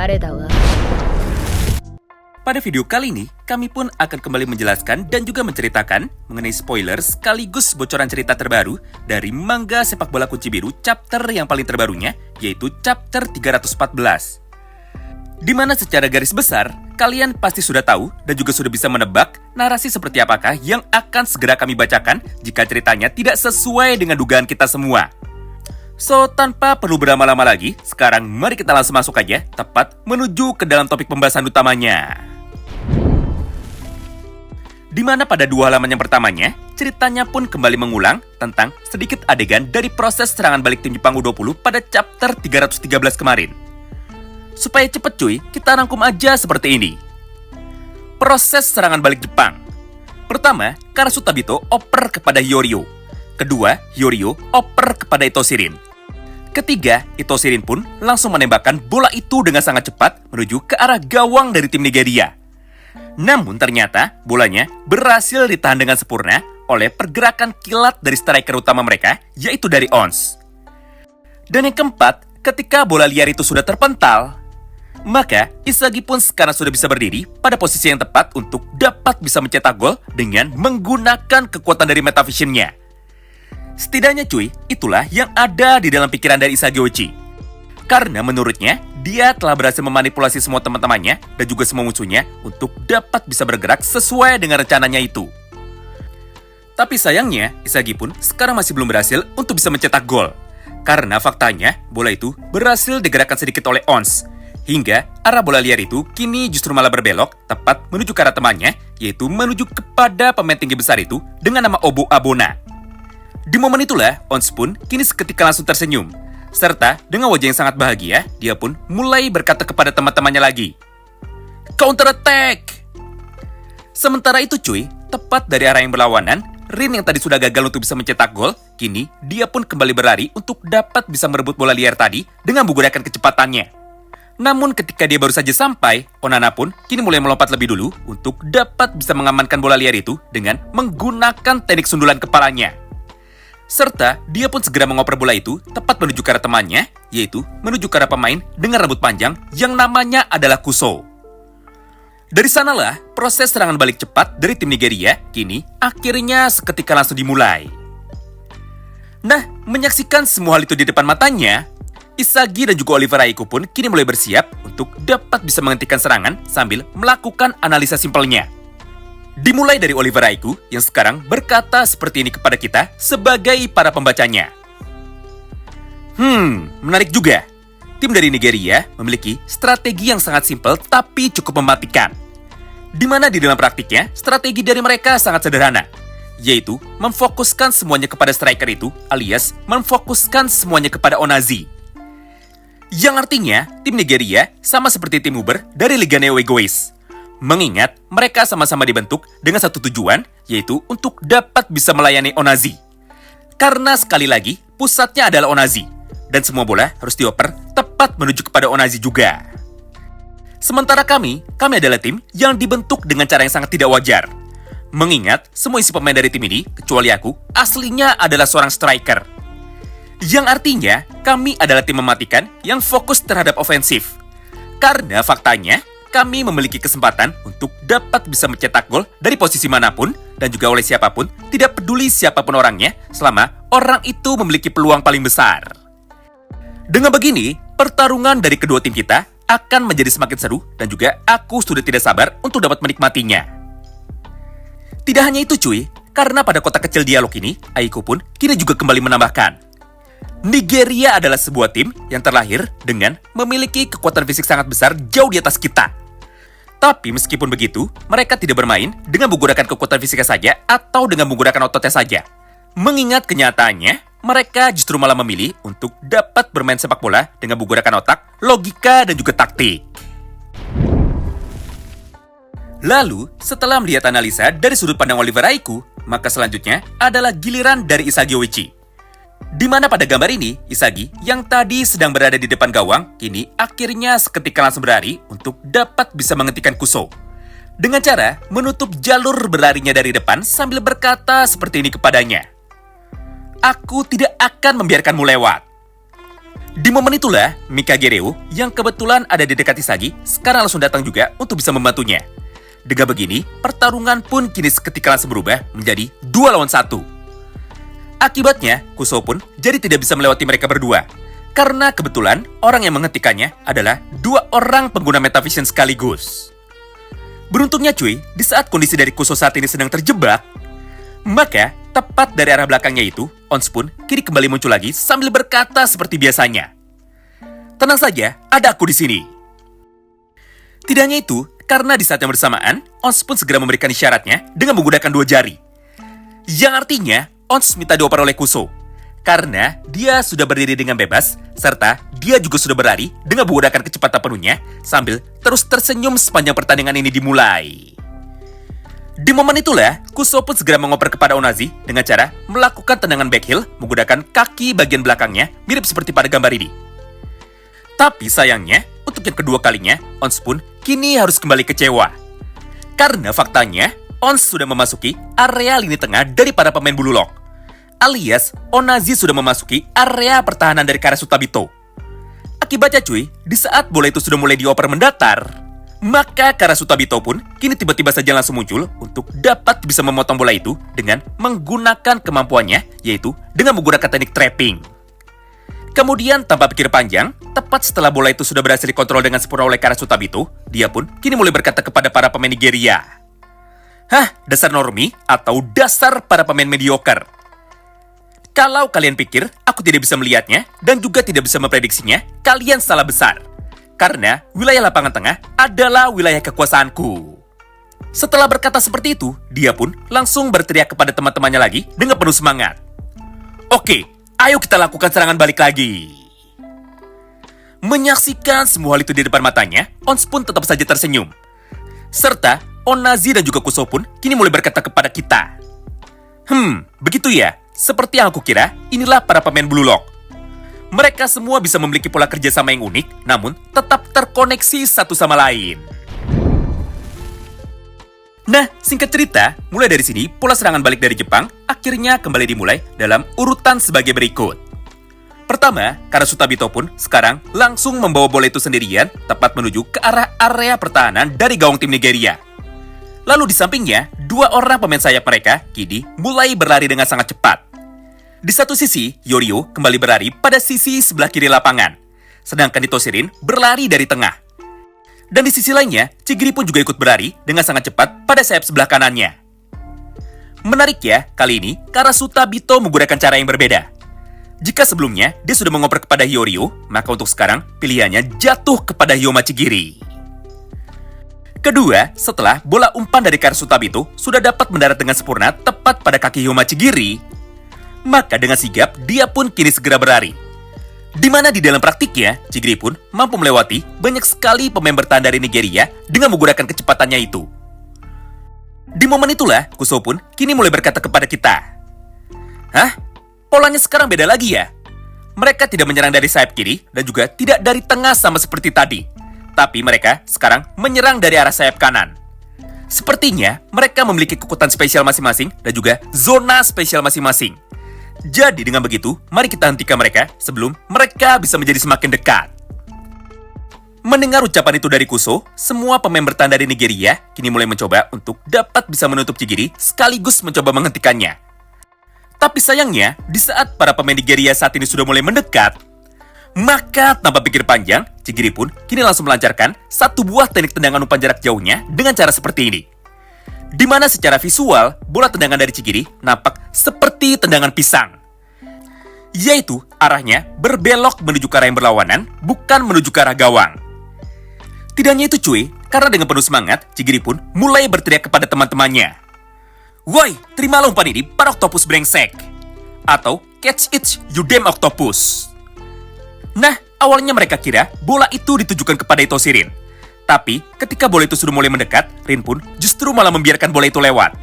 誰だわ。 Pada video kali ini, kami pun akan kembali menjelaskan dan juga menceritakan mengenai spoiler sekaligus bocoran cerita terbaru dari manga Sepak Bola Kunci Biru chapter yang paling terbarunya, yaitu chapter 314. Di mana secara garis besar, kalian pasti sudah tahu dan juga sudah bisa menebak narasi seperti apakah yang akan segera kami bacakan jika ceritanya tidak sesuai dengan dugaan kita semua. So, tanpa perlu berlama-lama lagi, sekarang mari kita langsung masuk aja, tepat menuju ke dalam topik pembahasan utamanya. Di mana pada dua halaman yang pertamanya, ceritanya pun kembali mengulang tentang sedikit adegan dari proses serangan balik tim Jepang U20 pada chapter 313 kemarin. Supaya cepet cuy, kita rangkum aja seperti ini. Proses serangan balik Jepang. Pertama, Karasu Tabito oper kepada Hyorio. Kedua, Hyorio oper kepada Itoshirin. Ketiga, Itoshirin pun langsung menembakkan bola itu dengan sangat cepat menuju ke arah gawang dari tim Nigeria. Namun ternyata bolanya berhasil ditahan dengan sempurna oleh pergerakan kilat dari striker utama mereka, yaitu dari Ons. Dan yang keempat, ketika bola liar itu sudah terpental, maka Isagi pun sekarang sudah bisa berdiri pada posisi yang tepat untuk dapat bisa mencetak gol dengan menggunakan kekuatan dari Metavision-nya. Setidaknya cuy, itulah yang ada di dalam pikiran dari Isagi Ochi. Karena menurutnya, dia telah berhasil memanipulasi semua teman-temannya dan juga semua musuhnya untuk dapat bisa bergerak sesuai dengan rencananya itu. Tapi sayangnya, Isagi pun sekarang masih belum berhasil untuk bisa mencetak gol. Karena faktanya, bola itu berhasil digerakkan sedikit oleh Ons. Hingga arah bola liar itu kini justru malah berbelok tepat menuju ke arah temannya, yaitu menuju kepada pemain tinggi besar itu dengan nama Obo Abona. Di momen itulah, Ons pun kini seketika langsung tersenyum. Serta dengan wajah yang sangat bahagia, dia pun mulai berkata kepada teman-temannya lagi, "Counter attack!" Sementara itu cuy, tepat dari arah yang berlawanan, Rin yang tadi sudah gagal untuk bisa mencetak gol, kini dia pun kembali berlari untuk dapat bisa merebut bola liar tadi dengan menggunakan kecepatannya. Namun ketika dia baru saja sampai, Onana pun kini mulai melompat lebih dulu untuk dapat bisa mengamankan bola liar itu dengan menggunakan teknik sundulan kepalanya. Serta dia pun segera mengoper bola itu tepat menuju ke arah temannya, yaitu menuju ke arah pemain dengan rambut panjang yang namanya adalah Kuso. Dari sanalah proses serangan balik cepat dari tim Nigeria kini akhirnya seketika langsung dimulai. Nah, menyaksikan semua hal itu di depan matanya, Isagi dan juga Oliver Aiko pun kini mulai bersiap untuk dapat bisa menghentikan serangan sambil melakukan analisa simpelnya. Dimulai dari Oliver Aiko yang sekarang berkata seperti ini kepada kita sebagai para pembacanya. Menarik juga. Tim dari Nigeria memiliki strategi yang sangat simpel tapi cukup mematikan. Di mana di dalam praktiknya, strategi dari mereka sangat sederhana, yaitu memfokuskan semuanya kepada striker itu alias memfokuskan semuanya kepada Onazi. Yang artinya, tim Nigeria sama seperti tim Uber dari Liga Neo Egois. Mengingat mereka sama-sama dibentuk dengan satu tujuan, yaitu untuk dapat bisa melayani Onazi. Karena sekali lagi, pusatnya adalah Onazi, dan semua bola harus dioper tepat menuju kepada Onazi juga. Sementara kami adalah tim yang dibentuk dengan cara yang sangat tidak wajar. Mengingat semua isi pemain dari tim ini, kecuali aku, aslinya adalah seorang striker. Yang artinya, kami adalah tim mematikan yang fokus terhadap ofensif. Karena faktanya, kami memiliki kesempatan untuk dapat bisa mencetak gol dari posisi manapun dan juga oleh siapapun, tidak peduli siapapun orangnya, selama orang itu memiliki peluang paling besar. Dengan begini, pertarungan dari kedua tim kita akan menjadi semakin seru dan juga aku sudah tidak sabar untuk dapat menikmatinya. Tidak hanya itu cuy, karena pada kotak kecil dialog ini, Aiko pun kini juga kembali menambahkan, Nigeria adalah sebuah tim yang terlahir dengan memiliki kekuatan fisik sangat besar jauh di atas kita. Tapi meskipun begitu, mereka tidak bermain dengan menggunakan kekuatan fisiknya saja atau dengan menggunakan ototnya saja. Mengingat kenyataannya, mereka justru malah memilih untuk dapat bermain sepak bola dengan menggunakan otak, logika, dan juga taktik. Lalu, setelah melihat analisa dari sudut pandang Oliver Aiko, maka selanjutnya adalah giliran dari Isagi Oichi. Di mana pada gambar ini, Isagi yang tadi sedang berada di depan gawang, kini akhirnya seketika langsung berlari untuk dapat bisa menghentikan Kuso. Dengan cara menutup jalur berlarinya dari depan sambil berkata seperti ini kepadanya, "Aku tidak akan membiarkanmu lewat." Di momen itulah, Mikagereo yang kebetulan ada di dekat Isagi sekarang langsung datang juga untuk bisa membantunya. Dengan begini, pertarungan pun kini seketika langsung berubah menjadi 2 lawan 1. Akibatnya, Kusou pun jadi tidak bisa melewati mereka berdua. Karena kebetulan orang yang menghentikannya adalah 2 orang pengguna Metavision sekaligus. Beruntungnya cuy, di saat kondisi dari Kusou saat ini sedang terjebak, maka tepat dari arah belakangnya itu, Ons pun kini kembali muncul lagi sambil berkata seperti biasanya. Tenang saja, ada aku di sini. Tidak hanya itu, karena di saat yang bersamaan, Ons pun segera memberikan isyaratnya dengan menggunakan 2 jari. Yang artinya, Ons minta dioper oleh Kusou. Karena dia sudah berdiri dengan bebas, serta dia juga sudah berlari dengan menggunakan kecepatan penuhnya, sambil terus tersenyum sepanjang pertandingan ini dimulai. Di momen itulah, Kusou pun segera mengoper kepada Onazi dengan cara melakukan tendangan backheel menggunakan kaki bagian belakangnya mirip seperti pada gambar ini. Tapi sayangnya, untuk yang kedua kalinya, Ons pun kini harus kembali kecewa. Karena faktanya, Ons sudah memasuki area lini tengah dari para pemain Blue Lock. Alias, Onazi sudah memasuki area pertahanan dari Karasutabito. Akibatnya cuy, di saat bola itu sudah mulai dioper mendatar, maka Karasutabito pun kini tiba-tiba saja langsung muncul untuk dapat bisa memotong bola itu dengan menggunakan kemampuannya, yaitu dengan menggunakan teknik trapping. Kemudian tanpa pikir panjang, tepat setelah bola itu sudah berhasil dikontrol dengan sempurna oleh Karasutabito, dia pun kini mulai berkata kepada para pemain Nigeria, "Hah, dasar normie atau dasar para pemain mediocre. Kalau kalian pikir aku tidak bisa melihatnya dan juga tidak bisa memprediksinya, kalian salah besar. Karena wilayah lapangan tengah adalah wilayah kekuasaanku." Setelah berkata seperti itu, dia pun langsung berteriak kepada teman-temannya lagi dengan penuh semangat. "Oke, ayo kita lakukan serangan balik lagi." Menyaksikan semua hal itu di depan matanya, Ons pun tetap saja tersenyum. Serta Onazi dan juga Kusou pun kini mulai berkata kepada kita, begitu ya, seperti yang aku kira, inilah para pemain Blue Lock. Mereka semua bisa memiliki pola kerjasama yang unik, namun tetap terkoneksi satu sama lain. Nah, singkat cerita, mulai dari sini, pola serangan balik dari Jepang akhirnya kembali dimulai dalam urutan sebagai berikut. Pertama, Karasutabito pun sekarang langsung membawa bola itu sendirian tepat menuju ke arah area pertahanan dari gawang tim Nigeria. Lalu di sampingnya, 2 orang pemain sayap mereka kini mulai berlari dengan sangat cepat. Di satu sisi, Yorio kembali berlari pada sisi sebelah kiri lapangan, sedangkan Toshirin berlari dari tengah. Dan di sisi lainnya, Chigiri pun juga ikut berlari dengan sangat cepat pada sayap sebelah kanannya. Menarik ya, kali ini Karasutabito menggunakan cara yang berbeda. Jika sebelumnya dia sudah mengoper kepada Hyorio, maka untuk sekarang pilihannya jatuh kepada Hyoma Chigiri. Kedua, setelah bola umpan dari Karasutabito sudah dapat mendarat dengan sempurna tepat pada kaki Hyoma Chigiri, maka dengan sigap dia pun kini segera berlari. Di mana di dalam praktiknya, Chigiri pun mampu melewati banyak sekali pemain bertahan dari Nigeria dengan menggunakan kecepatannya itu. Di momen itulah, Kusou pun kini mulai berkata kepada kita, "Hah? Polanya sekarang beda lagi ya? Mereka tidak menyerang dari sayap kiri dan juga tidak dari tengah sama seperti tadi. Tapi mereka sekarang menyerang dari arah sayap kanan. Sepertinya mereka memiliki kekuatan spesial masing-masing dan juga zona spesial masing-masing. Jadi dengan begitu, mari kita hentikan mereka sebelum mereka bisa menjadi semakin dekat." Mendengar ucapan itu dari Kusou, semua pemain bertahan dari Nigeria kini mulai mencoba untuk dapat bisa menutup Chigiri sekaligus mencoba menghentikannya. Tapi sayangnya, di saat para pemain Nigeria saat ini sudah mulai mendekat, maka tanpa pikir panjang, Chigiri pun kini langsung melancarkan satu buah teknik tendangan umpan jarak jauhnya dengan cara seperti ini. Di mana secara visual, bola tendangan dari Chigiri nampak seperti tendangan pisang. Yaitu arahnya berbelok menuju ke arah yang berlawanan, bukan menuju ke arah gawang. Tidak hanya itu cuy, karena dengan penuh semangat, Chigiri pun mulai berteriak kepada teman-temannya, "Woi, terimalah umpan ini para oktopus brengsek!" Atau "Catch it, you damn octopus!" Nah, awalnya mereka kira bola itu ditujukan kepada Toshirin. Tapi, ketika bola itu sudah mulai mendekat, Rin pun justru malah membiarkan bola itu lewat.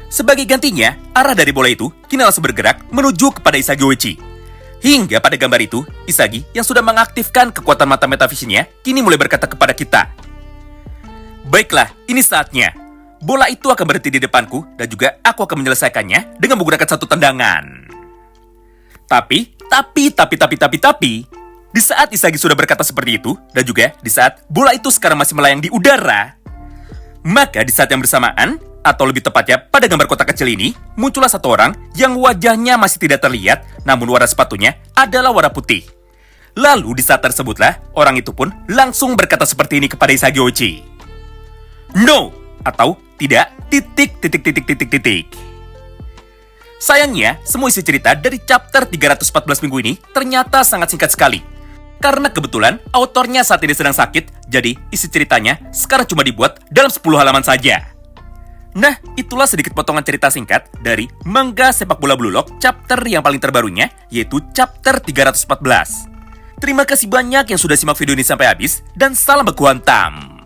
Sebagai gantinya, arah dari bola itu kini langsung bergerak menuju kepada Isagi Oichi. Hingga pada gambar itu, Isagi yang sudah mengaktifkan kekuatan mata metavisionnya kini mulai berkata kepada kita, "Baiklah, ini saatnya. Bola itu akan berhenti di depanku dan juga aku akan menyelesaikannya dengan menggunakan satu tendangan." Tapi, Di saat Isagi sudah berkata seperti itu, dan juga di saat bola itu sekarang masih melayang di udara, maka di saat yang bersamaan, atau lebih tepatnya pada gambar kotak kecil ini, muncullah satu orang yang wajahnya masih tidak terlihat, namun warna sepatunya adalah warna putih. Lalu di saat tersebutlah, orang itu pun langsung berkata seperti ini kepada Isagi Ochi. No! Atau tidak, titik. Sayangnya, semua isi cerita dari chapter 314 minggu ini ternyata sangat singkat sekali. Karena kebetulan, autornya saat ini sedang sakit, jadi isi ceritanya sekarang cuma dibuat dalam 10 halaman saja. Nah, itulah sedikit potongan cerita singkat dari manga Sepak Bola Blue Lock chapter yang paling terbarunya, yaitu chapter 314. Terima kasih banyak yang sudah simak video ini sampai habis, dan salam baku hantam!